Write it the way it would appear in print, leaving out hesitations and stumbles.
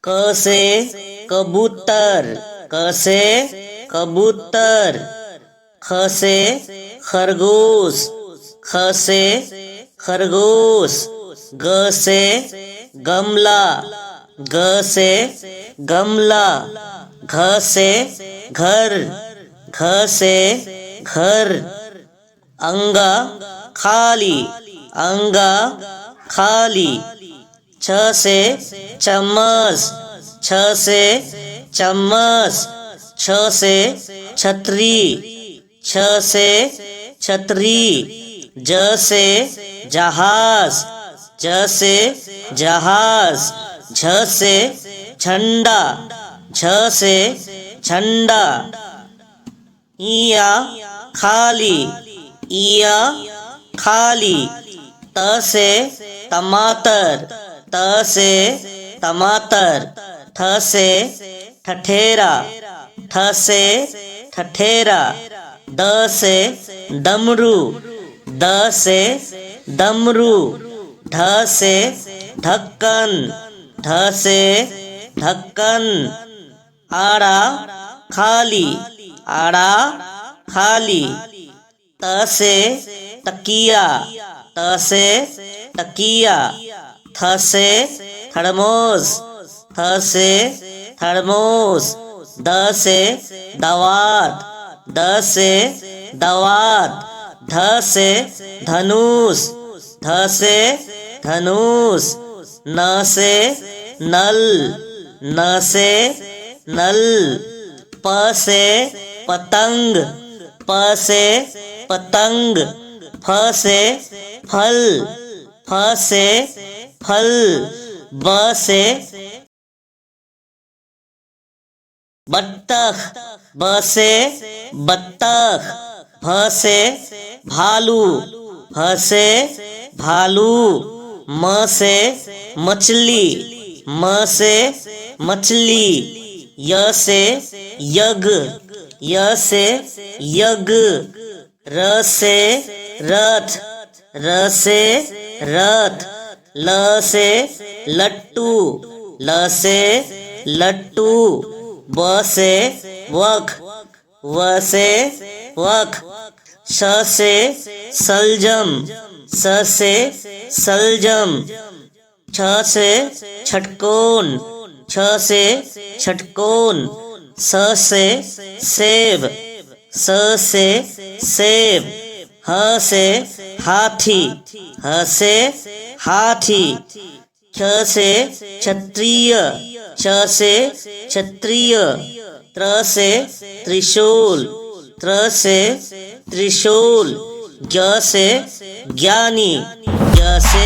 क से कबूतर, क से कबूतर। ख से खरगोश, ख से खरगोश। ग से गमला, ग से गमला। घ से घर, घ से घर। अंगा खाली, अंगा खाली। छ से चम्मच, छ से चम्मच। छ से छतरी, छ से छतरी। ज से जहाज, ज से जहाज। झ से झंडा, झ से झंडा। इया खाली, इया खाली। त से टमाटर, त से टमाटर। ठ से ठठेरा, ठ से ठठेरा। ड से डमरू, ड से डमरू। ढ से ढक्कन, ढ से ढक्कन। आड़ा खाली, आड़ा खाली। त से तकिया, त से तकिया। थ से थर्मोस, थ से थर्मोस। द से दवात, द से दवात। ध से धनुष, ध से धनुष। न से नल, न से नल। प से पतंग, प से पतंग। फ से फल, फ से फल। ब से बत्तख, ब से बत्तख। भ से भालू, भ से भालू। म से मछली, म से मछली। य से यज्ञ, य से यज्ञ। र से रथ, र से रथ। ल से लट्टू, ल से लट्टू। ब से वक, व से वक। श से सलजम, स से सलजम। छ से छटकोन, छ से छटकोन। स से सेब, स से सेब। ह से हाथी, ह से हाथी। छ से क्षत्रिय, छ से क्षत्रिय। त्र से त्रिशूल, त्र से त्रिशूल। ज्ञ से ज्ञानी, ज्ञ से